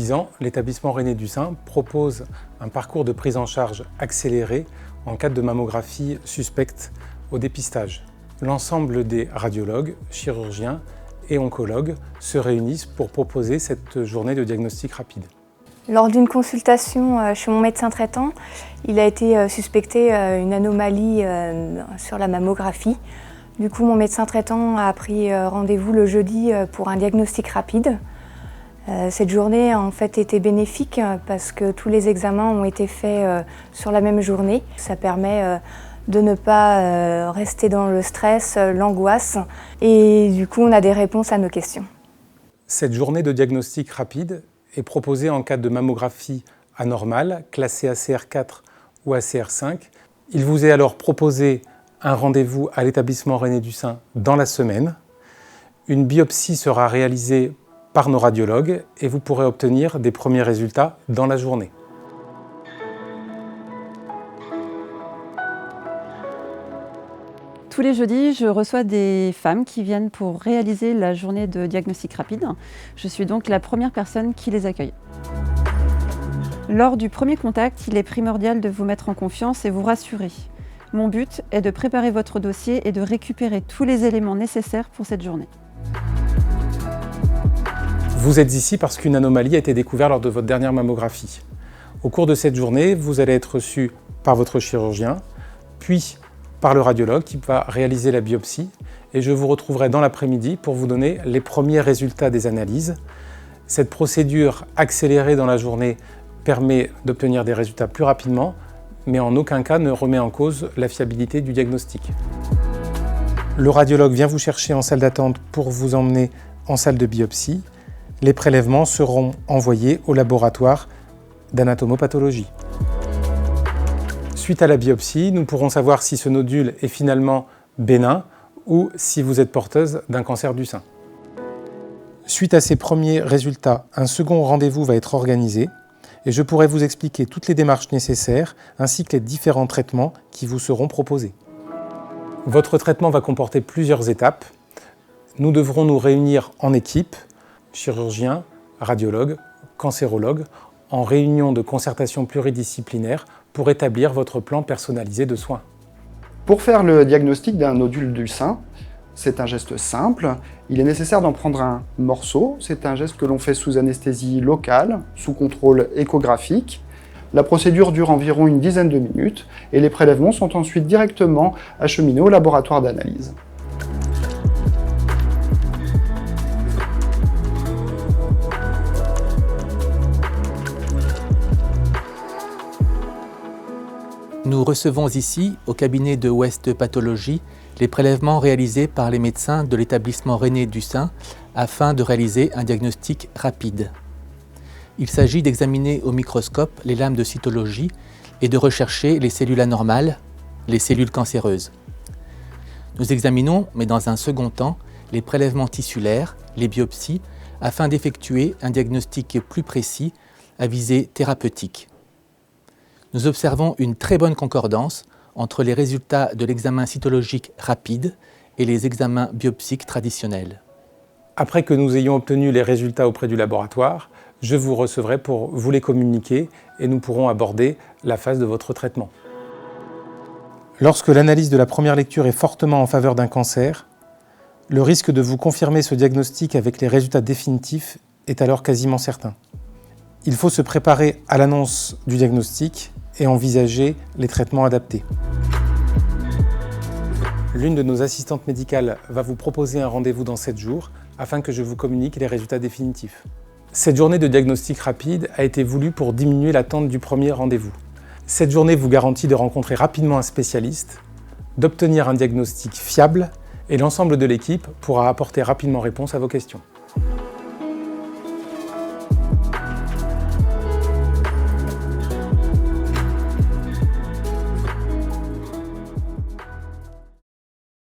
10 ans, l'établissement René Dussin propose un parcours de prise en charge accéléré en cas de mammographie suspecte au dépistage. L'ensemble des radiologues, chirurgiens et oncologues se réunissent pour proposer cette journée de diagnostic rapide. Lors d'une consultation chez mon médecin traitant, il a été suspecté une anomalie sur la mammographie. Du coup, mon médecin traitant a pris rendez-vous le jeudi pour un diagnostic rapide. Cette journée a en fait été bénéfique parce que tous les examens ont été faits sur la même journée. Ça permet de ne pas rester dans le stress, l'angoisse, et du coup on a des réponses à nos questions. Cette journée de diagnostic rapide est proposée en cas de mammographie anormale, classée ACR4 ou ACR5. Il vous est alors proposé un rendez-vous à l'établissement René Dussin dans la semaine. Une biopsie sera réalisée par nos radiologues et vous pourrez obtenir des premiers résultats dans la journée. Tous les jeudis, je reçois des femmes qui viennent pour réaliser la journée de diagnostic rapide. Je suis donc la première personne qui les accueille. Lors du premier contact, il est primordial de vous mettre en confiance et vous rassurer. Mon but est de préparer votre dossier et de récupérer tous les éléments nécessaires pour cette journée. Vous êtes ici parce qu'une anomalie a été découverte lors de votre dernière mammographie. Au cours de cette journée, vous allez être reçu par votre chirurgien, puis par le radiologue qui va réaliser la biopsie, et je vous retrouverai dans l'après-midi pour vous donner les premiers résultats des analyses. Cette procédure accélérée dans la journée permet d'obtenir des résultats plus rapidement, mais en aucun cas ne remet en cause la fiabilité du diagnostic. Le radiologue vient vous chercher en salle d'attente pour vous emmener en salle de biopsie. Les prélèvements seront envoyés au laboratoire d'anatomopathologie. Suite à la biopsie, nous pourrons savoir si ce nodule est finalement bénin ou si vous êtes porteuse d'un cancer du sein. Suite à ces premiers résultats, un second rendez-vous va être organisé et je pourrai vous expliquer toutes les démarches nécessaires ainsi que les différents traitements qui vous seront proposés. Votre traitement va comporter plusieurs étapes. Nous devrons nous réunir en équipe, chirurgiens, radiologues, cancérologues, en réunion de concertation pluridisciplinaire pour établir votre plan personnalisé de soins. Pour faire le diagnostic d'un nodule du sein, c'est un geste simple. Il est nécessaire d'en prendre un morceau. C'est un geste que l'on fait sous anesthésie locale, sous contrôle échographique. La procédure dure environ une dizaine de minutes et les prélèvements sont ensuite directement acheminés au laboratoire d'analyse. Nous recevons ici, au cabinet de Ouest Pathologie, les prélèvements réalisés par les médecins de l'établissement René Dussin afin de réaliser un diagnostic rapide. Il s'agit d'examiner au microscope les lames de cytologie et de rechercher les cellules anormales, les cellules cancéreuses. Nous examinons, mais dans un second temps, les prélèvements tissulaires, les biopsies, afin d'effectuer un diagnostic plus précis à visée thérapeutique. Nous observons une très bonne concordance entre les résultats de l'examen cytologique rapide et les examens biopsiques traditionnels. Après que nous ayons obtenu les résultats auprès du laboratoire, je vous recevrai pour vous les communiquer et nous pourrons aborder la phase de votre traitement. Lorsque l'analyse de la première lecture est fortement en faveur d'un cancer, le risque de vous confirmer ce diagnostic avec les résultats définitifs est alors quasiment certain. Il faut se préparer à l'annonce du diagnostic et envisager les traitements adaptés. L'une de nos assistantes médicales va vous proposer un rendez-vous dans 7 jours afin que je vous communique les résultats définitifs. Cette journée de diagnostic rapide a été voulue pour diminuer l'attente du premier rendez-vous. Cette journée vous garantit de rencontrer rapidement un spécialiste, d'obtenir un diagnostic fiable et l'ensemble de l'équipe pourra apporter rapidement réponse à vos questions.